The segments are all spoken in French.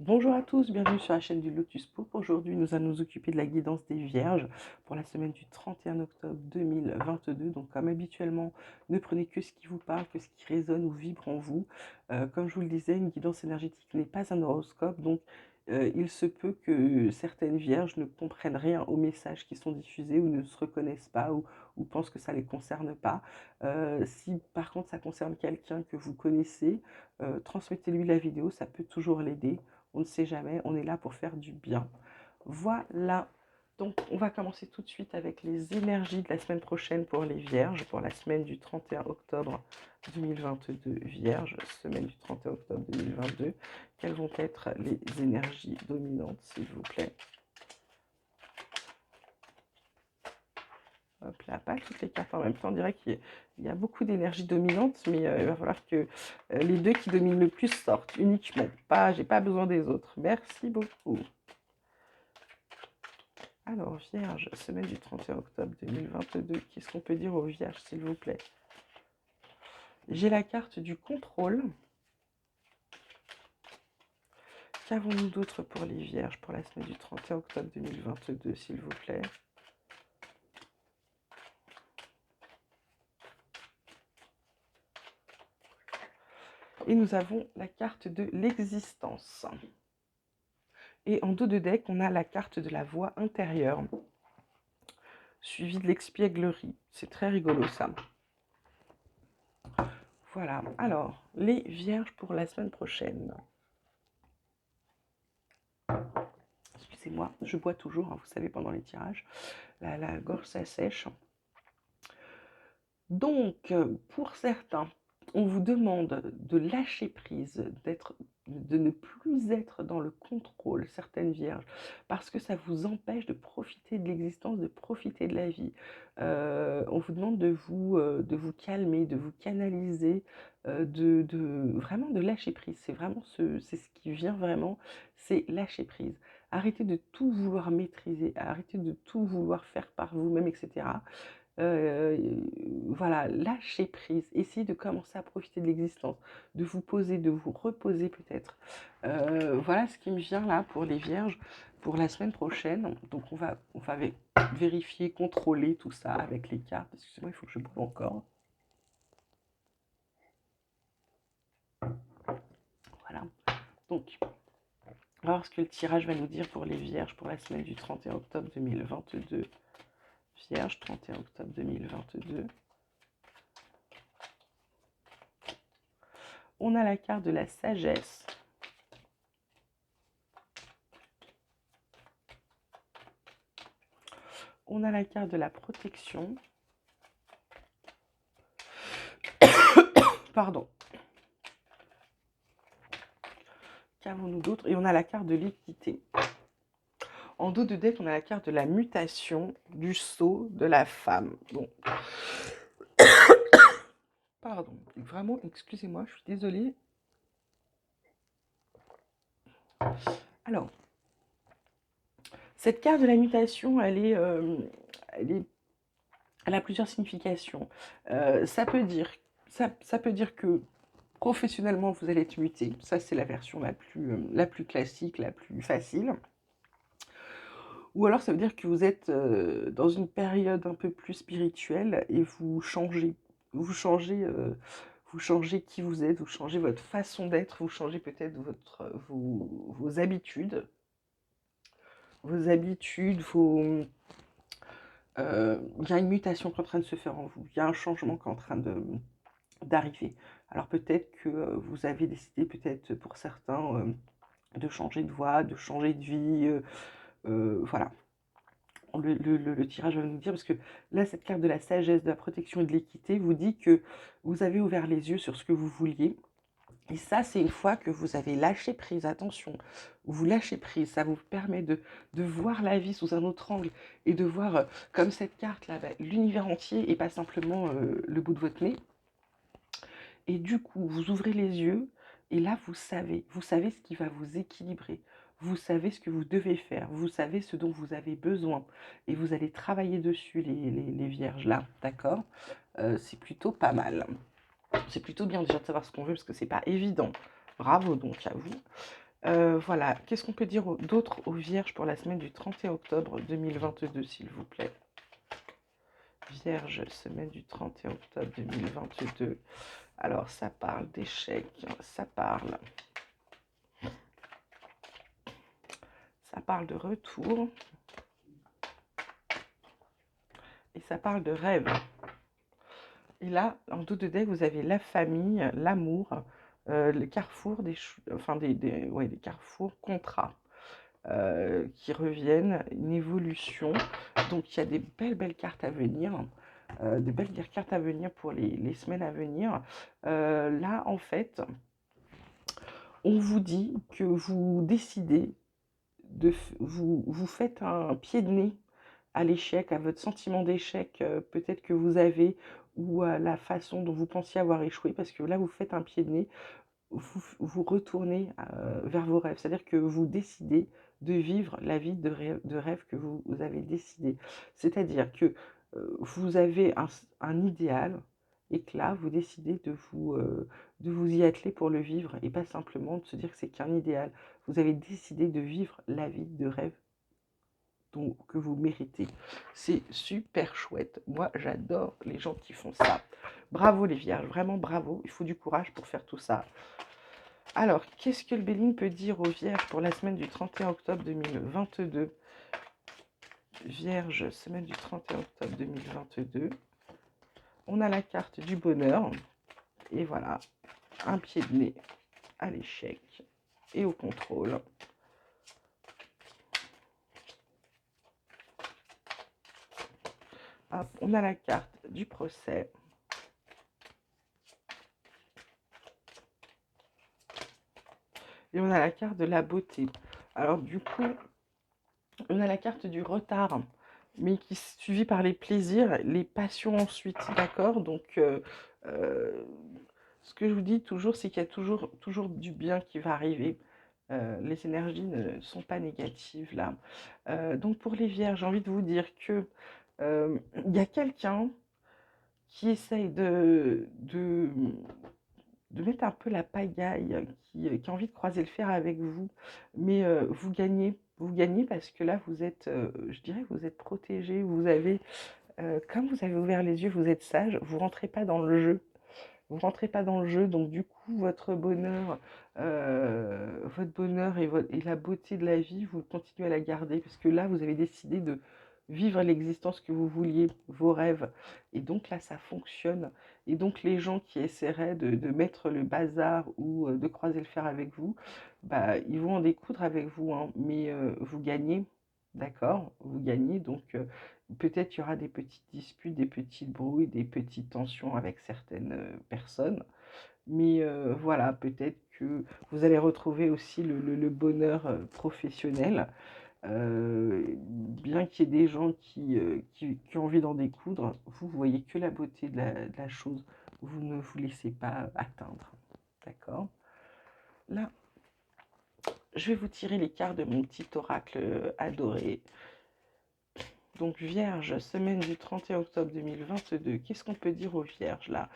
Bonjour à tous, bienvenue sur la chaîne du Lotus Poup. Aujourd'hui, nous allons nous occuper de la guidance des Vierges pour la semaine du 31 octobre 2022. Donc, comme habituellement, ne prenez que ce qui vous parle, que ce qui résonne ou vibre en vous. Comme je vous le disais, une guidance énergétique n'est pas un horoscope, donc il se peut que certaines Vierges ne comprennent rien aux messages qui sont diffusés ou ne se reconnaissent pas ou pensent que ça ne les concerne pas. Si par contre ça concerne quelqu'un que vous connaissez, transmettez-lui la vidéo, ça peut toujours l'aider. On ne sait jamais, on est là pour faire du bien. Voilà, donc on va commencer tout de suite avec les énergies de la semaine prochaine pour les Vierges, pour la semaine du 31 octobre 2022, Vierges, semaine du 31 octobre 2022. Quelles vont être les énergies dominantes, s'il vous plaît? Hop là, pas toutes les cartes en même temps. On dirait qu'il y a beaucoup d'énergie dominante, mais il va falloir que les deux qui dominent le plus sortent uniquement. J'ai pas besoin des autres. Merci beaucoup. Alors, Vierge, semaine du 31 octobre 2022, qu'est-ce qu'on peut dire aux Vierges, s'il vous plaît? J'ai la carte du contrôle. Qu'avons-nous d'autre pour les Vierges pour la semaine du 31 octobre 2022, s'il vous plaît? Et nous avons la carte de l'existence. Et en dos de deck, on a la carte de la voix intérieure, suivie de l'expièglerie. C'est très rigolo, ça. Voilà. Alors, les Vierges pour la semaine prochaine. Excusez-moi, je bois toujours, hein, vous savez, pendant les tirages. La gorge s'assèche. Donc, pour certains, on vous demande de lâcher prise, de ne plus être dans le contrôle, certaines Vierges, parce que ça vous empêche de profiter de l'existence, de profiter de la vie. On vous demande de vous calmer, de vous canaliser, vraiment de lâcher prise. C'est ce qui vient vraiment, c'est lâcher prise. Arrêtez de tout vouloir maîtriser, arrêtez de tout vouloir faire par vous-même, etc. Voilà, lâcher prise, essayez de commencer à profiter de l'existence, de vous poser, de vous reposer peut-être. Voilà ce qui me vient là pour les Vierges pour la semaine prochaine. Donc on va vérifier, contrôler tout ça avec les cartes. Excusez-moi, il faut que je bouge encore. Voilà. Donc, on va voir ce que le tirage va nous dire pour les Vierges pour la semaine du 31 octobre 2022. Vierge, 31 octobre 2022. On a la carte de la sagesse. On a la carte de la protection. Pardon. Qu'avons-nous d'autre? Et on a la carte de l'équité. En dos de deck, on a la carte de la mutation, du sceau, de la femme. Bon. Pardon. Vraiment, excusez-moi, je suis désolée. Alors, cette carte de la mutation, elle a plusieurs significations. Ça peut dire que professionnellement, vous allez être muté. Ça, c'est la version la plus classique, la plus facile. Ou alors, ça veut dire que vous êtes dans une période un peu plus spirituelle et vous changez. Vous changez, vous changez qui vous êtes, vous changez votre façon d'être, vous changez peut-être vos habitudes. Vos habitudes, il y a une mutation qui est en train de se faire en vous. Il y a un changement qui est en train d'arriver. Alors peut-être que vous avez décidé, peut-être pour certains, de changer de voie, de changer de vie. Voilà. Le tirage va nous dire, parce que là, cette carte de la sagesse, de la protection et de l'équité vous dit que vous avez ouvert les yeux sur ce que vous vouliez. Et ça, c'est une fois que vous avez lâché prise. Attention, vous lâchez prise, ça vous permet de voir la vie sous un autre angle et de voir, comme cette carte-là, l'univers entier et pas simplement le bout de votre nez. Et du coup, vous ouvrez les yeux et là, vous savez ce qui va vous équilibrer. Vous savez ce que vous devez faire, vous savez ce dont vous avez besoin. Et vous allez travailler dessus, les vierges là, d'accord? C'est plutôt pas mal. C'est plutôt bien déjà de savoir ce qu'on veut parce que c'est pas évident. Bravo donc à vous. Voilà, qu'est-ce qu'on peut dire d'autre aux Vierges pour la semaine du 31 octobre 2022, s'il vous plaît? Vierge, semaine du 31 octobre 2022. Alors, ça parle d'échec, ça parle de retour, et ça parle de rêve. Et là, en dos de deck, vous avez la famille, l'amour, le carrefour ouais, des carrefours contrats qui reviennent, une évolution. Donc, il y a des belles cartes à venir, des belles cartes à venir pour les semaines à venir. Là, en fait, on vous dit que vous décidez vous faites un pied de nez à l'échec, à votre sentiment d'échec peut-être que vous avez, ou à la façon dont vous pensiez avoir échoué, parce que là, vous faites un pied de nez, vous retournez vers vos rêves. C'est-à-dire que vous décidez de vivre la vie de rêve que vous avez décidé. C'est-à-dire que vous avez un idéal et que là, vous décidez de vous y atteler pour le vivre et pas simplement de se dire que c'est qu'un idéal. Vous avez décidé de vivre la vie de rêve que vous méritez. C'est super chouette. Moi, j'adore les gens qui font ça. Bravo les vierges, vraiment bravo. Il faut du courage pour faire tout ça. Alors, qu'est-ce que le Béline peut dire aux vierges pour la semaine du 31 octobre 2022? Vierge, semaine du 31 octobre 2022. On a la carte du bonheur. Et voilà, un pied de nez à l'échec et au contrôle. Hop, on a la carte du procès. Et on a la carte de la beauté. Alors du coup, on a la carte du retard, mais qui est suivie par les plaisirs, les passions ensuite, d'accord? Donc, ce que je vous dis toujours, c'est qu'il y a toujours du bien qui va arriver. Les énergies ne sont pas négatives là. Donc pour les vierges, j'ai envie de vous dire que il y a quelqu'un qui essaye de mettre un peu la pagaille, qui a envie de croiser le fer avec vous, mais vous gagnez parce que là, vous êtes, je dirais, vous êtes protégé, vous avez, comme vous avez ouvert les yeux, vous êtes sage, vous rentrez pas dans le jeu. Vous rentrez pas dans le jeu, donc du coup, votre bonheur et la beauté de la vie, vous continuez à la garder, parce que là, vous avez décidé de vivre l'existence que vous vouliez, vos rêves. Et donc là, ça fonctionne. Et donc les gens qui essaieraient de mettre le bazar ou de croiser le fer avec vous, bah, ils vont en découdre avec vous, hein, mais vous gagnez, d'accord? Vous gagnez, donc peut-être qu'il y aura des petites disputes, des petites brouilles, des petites tensions avec certaines personnes, mais voilà, peut-être que vous allez retrouver aussi le bonheur professionnel, bien qu'il y ait des gens qui ont envie d'en découdre, vous voyez que la beauté de la chose, vous ne vous laissez pas atteindre, d'accord? Là, je vais vous tirer les cartes de mon petit oracle adoré. Donc Vierge, semaine du 31 octobre 2022, qu'est-ce qu'on peut dire aux Vierges là?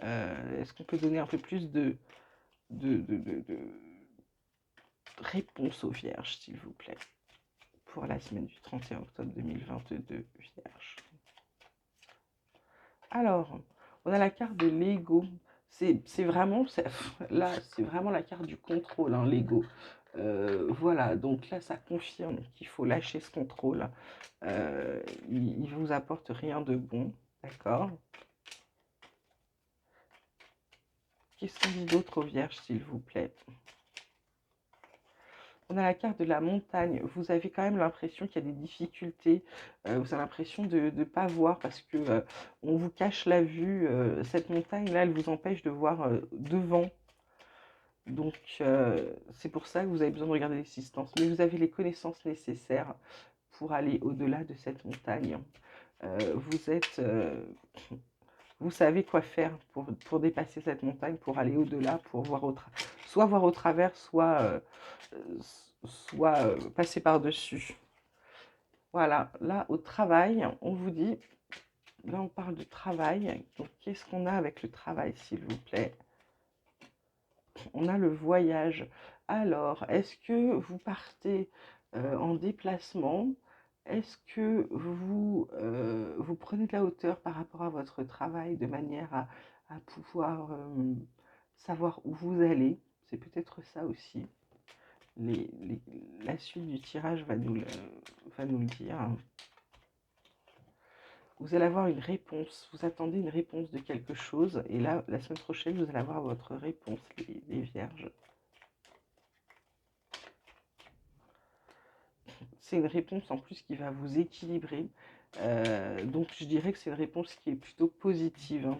Est-ce qu'on peut donner un peu plus de réponse aux Vierges, s'il vous plaît, pour la semaine du 31 octobre 2022, Vierge? Alors, on a la carte de l'ego. C'est vraiment, là, c'est vraiment la carte du contrôle, hein, l'ego. Voilà, donc là, ça confirme qu'il faut lâcher ce contrôle. Il ne vous apporte rien de bon, d'accord? Qu'est-ce qu'on dit d'autre aux Vierges, s'il vous plaît? On a la carte de la montagne. Vous avez quand même l'impression qu'il y a des difficultés. Vous avez l'impression de ne pas voir parce que on vous cache la vue. Cette montagne-là, elle vous empêche de voir devant. Donc, c'est pour ça que vous avez besoin de regarder l'existence. Mais vous avez les connaissances nécessaires pour aller au-delà de cette montagne. Vous êtes... vous savez quoi faire pour dépasser cette montagne, pour aller au-delà, pour voir soit voir au travers, soit passer par-dessus. Voilà, là au travail, on vous dit, là on parle de travail, donc qu'est-ce qu'on a avec le travail, s'il vous plaît? On a le voyage. Alors, est-ce que vous partez en déplacement? Est-ce que vous prenez de la hauteur par rapport à votre travail de manière à pouvoir savoir où vous allez? C'est peut-être ça aussi. La suite du tirage va nous le dire. Vous allez avoir une réponse. Vous attendez une réponse de quelque chose. Et là, la semaine prochaine, vous allez avoir votre réponse, les vierges. C'est une réponse en plus qui va vous équilibrer. Donc je dirais que c'est une réponse qui est plutôt positive, hein.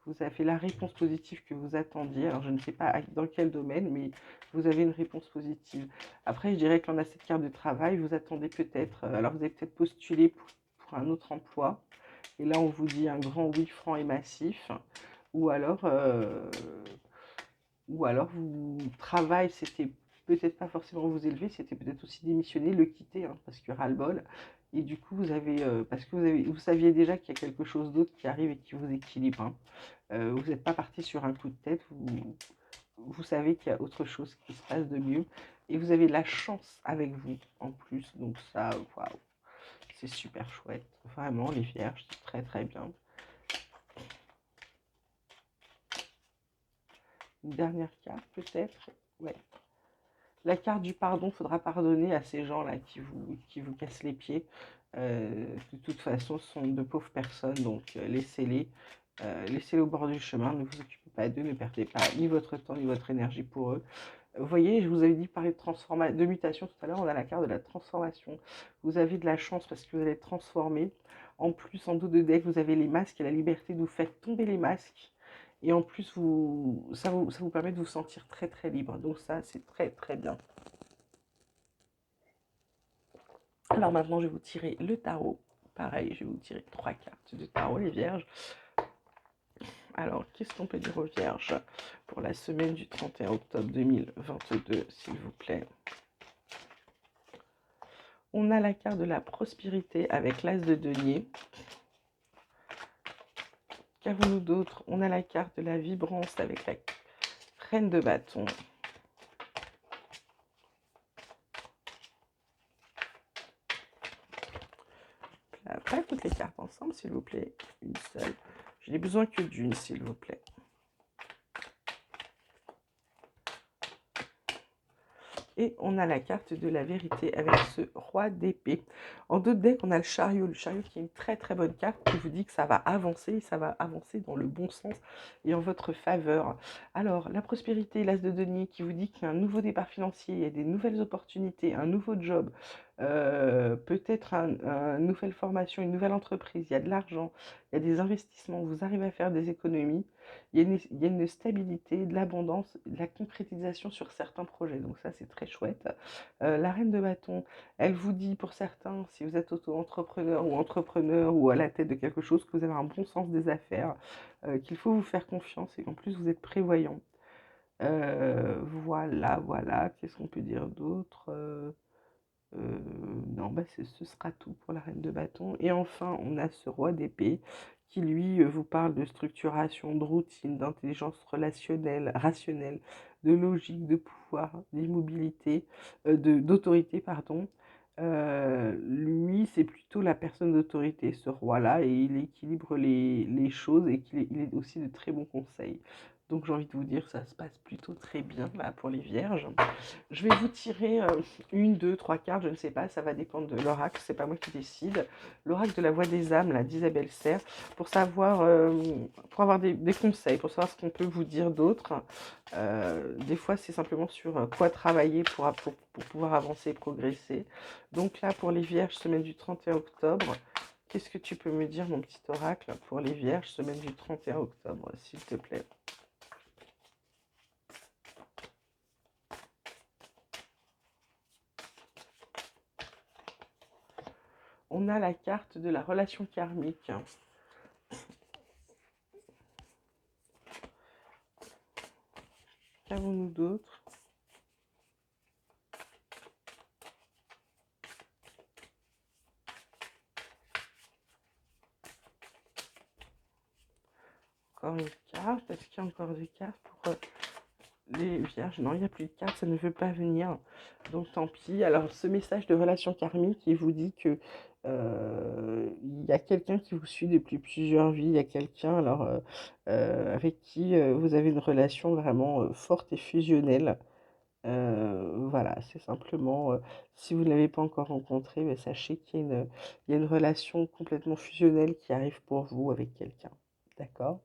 Vous avez la réponse positive que vous attendiez. Alors je ne sais pas dans quel domaine, mais vous avez une réponse positive. Après, je dirais qu'on a cette carte de travail. Vous attendez peut-être, alors vous avez peut-être postulé pour un autre emploi. Et là, on vous dit un grand oui franc et massif. Ou alors, vous travail, c'était peut-être pas forcément vous élever, c'était peut-être aussi démissionner, le quitter, hein, parce que ras-le-bol. Et du coup, parce que vous saviez déjà qu'il y a quelque chose d'autre qui arrive et qui vous équilibre, hein. Vous n'êtes pas parti sur un coup de tête, vous savez qu'il y a autre chose qui se passe de mieux. Et vous avez de la chance avec vous en plus. Donc ça, waouh, c'est super chouette. Vraiment, les vierges, c'est très très bien. Une dernière carte peut-être. Ouais. La carte du pardon, il faudra pardonner à ces gens-là qui vous cassent les pieds. De toute façon, ce sont de pauvres personnes, donc laissez-les. Laissez-les au bord du chemin, ne vous occupez pas d'eux, ne perdez pas ni votre temps ni votre énergie pour eux. Vous voyez, je vous avais dit de parler de mutation tout à l'heure, on a la carte de la transformation. Vous avez de la chance parce que vous allez être transformé. En plus, en dos de deck, vous avez les masques et la liberté de vous faire tomber les masques. Et en plus, ça vous permet de vous sentir très très libre. Donc ça, c'est très très bien. Alors maintenant, je vais vous tirer le tarot. Pareil, je vais vous tirer 3 cartes de tarot, les vierges. Alors, qu'est-ce qu'on peut dire aux vierges pour la semaine du 31 octobre 2022, s'il vous plaît? On a la carte de la prospérité avec l'as de denier. Qu'avons-nous d'autre? On a la carte de la vibrance avec la reine de bâton. Pas toutes les cartes ensemble, s'il vous plaît. Une seule. Je n'ai besoin que d'une, s'il vous plaît. Et on a la carte de la vérité avec ce roi d'épée. En deux decks, on a le chariot. Le chariot qui est une très très bonne carte qui vous dit que ça va avancer. Ça va avancer dans le bon sens et en votre faveur. Alors, la prospérité, l'as de denier qui vous dit qu'il y a un nouveau départ financier, il y a des nouvelles opportunités, un nouveau job, peut-être une nouvelle formation, une nouvelle entreprise, il y a de l'argent, il y a des investissements, vous arrivez à faire des économies. Il y a une stabilité, de l'abondance, de la concrétisation sur certains projets. Donc ça, c'est très chouette. La reine de bâton, elle vous dit pour certains, si vous êtes auto-entrepreneur ou entrepreneur ou à la tête de quelque chose, que vous avez un bon sens des affaires, qu'il faut vous faire confiance et qu'en plus, vous êtes prévoyant. Voilà. Qu'est-ce qu'on peut dire d'autre? Non, ce sera tout pour la reine de bâton. Et enfin, on a ce roi d'épée qui, lui, vous parle de structuration, de routine, d'intelligence relationnelle, rationnelle, de logique, de pouvoir, d'immobilité, d'autorité, pardon. Lui, c'est plutôt la personne d'autorité, ce roi-là, et il équilibre les choses et il est aussi de très bons conseils. Donc j'ai envie de vous dire, ça se passe plutôt très bien là pour les vierges. Je vais vous tirer une, deux, trois cartes, je ne sais pas, ça va dépendre de l'oracle, c'est pas moi qui décide. L'oracle de la voix des âmes, là, d'Isabelle Serre, pour savoir, pour avoir des conseils, pour savoir ce qu'on peut vous dire d'autre. Des fois, c'est simplement sur quoi travailler pour pouvoir avancer et progresser. Donc là, pour les vierges, semaine du 31 octobre, qu'est-ce que tu peux me dire, mon petit oracle, pour les vierges, semaine du 31 octobre, s'il te plaît? On a la carte de la relation karmique. Qu'avons-nous d'autre? Encore une carte. Est-ce qu'il y a encore des cartes pour Les vierges, non, il n'y a plus de cartes, ça ne veut pas venir. Donc tant pis. Alors ce message de relation karmique qui vous dit que il y a quelqu'un qui vous suit depuis plusieurs vies, il y a quelqu'un alors avec qui vous avez une relation vraiment forte et fusionnelle. Voilà, c'est simplement, si vous ne l'avez pas encore rencontré, mais sachez il y a une relation complètement fusionnelle qui arrive pour vous avec quelqu'un. D'accord?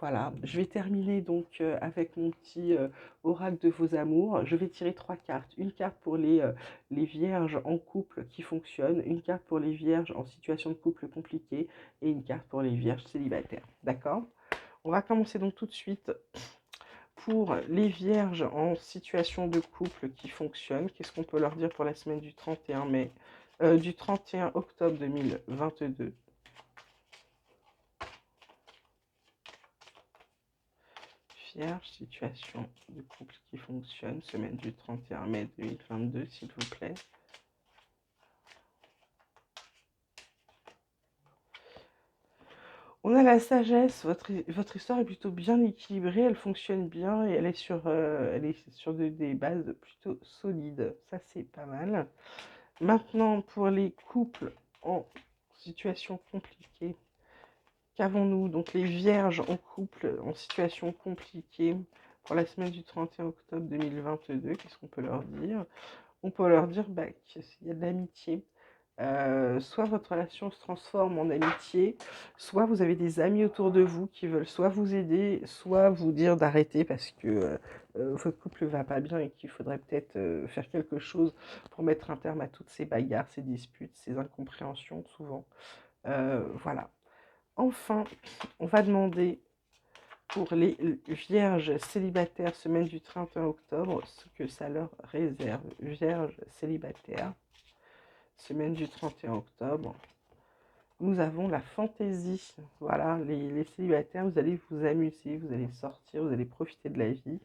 Voilà, je vais terminer donc avec mon petit oracle de vos amours. Je vais tirer trois cartes. Une carte pour les vierges en couple qui fonctionne, une carte pour les vierges en situation de couple compliqué et une carte pour les vierges célibataires. D'accord? On va commencer donc tout de suite pour les vierges en situation de couple qui fonctionne. Qu'est-ce qu'on peut leur dire pour la semaine du 31 mai, du 31 octobre 2022? Vierge, situation de couple qui fonctionne, semaine du 31 mai 2022, s'il vous plaît. On a la sagesse, votre histoire est plutôt bien équilibrée, elle fonctionne bien et elle est sur des bases plutôt solides. Ça, c'est pas mal. Maintenant, pour les couples en situation compliquée, qu'avons-nous? Donc, les vierges en couple en situation compliquée pour la semaine du 31 octobre 2022, qu'est-ce qu'on peut leur dire? On peut leur dire qu'il y a de l'amitié. Soit votre relation se transforme en amitié, soit vous avez des amis autour de vous qui veulent soit vous aider, soit vous dire d'arrêter parce que votre couple ne va pas bien et qu'il faudrait peut-être faire quelque chose pour mettre un terme à toutes ces bagarres, ces disputes, ces incompréhensions souvent. Voilà. Enfin, on va demander pour les vierges célibataires semaine du 31 octobre ce que ça leur réserve. Vierges célibataires semaine du 31 octobre. Nous avons la fantaisie. Voilà, les célibataires, vous allez vous amuser, vous allez sortir, vous allez profiter de la vie.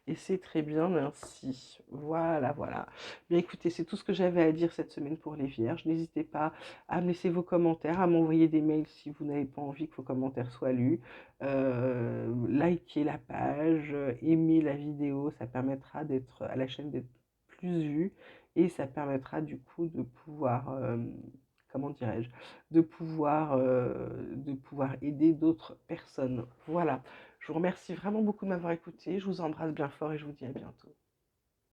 Et c'est très bien ainsi. Voilà, voilà. Bien écoutez, c'est tout ce que j'avais à dire cette semaine pour les vierges. N'hésitez pas à me laisser vos commentaires, à m'envoyer des mails si vous n'avez pas envie que vos commentaires soient lus. Likez la page, aimez la vidéo, ça permettra d'être à la chaîne d'être plus vue. Et ça permettra du coup de pouvoir, comment dirais-je, de pouvoir aider d'autres personnes. Voilà, je vous remercie vraiment beaucoup de m'avoir écouté, je vous embrasse bien fort et je vous dis à bientôt.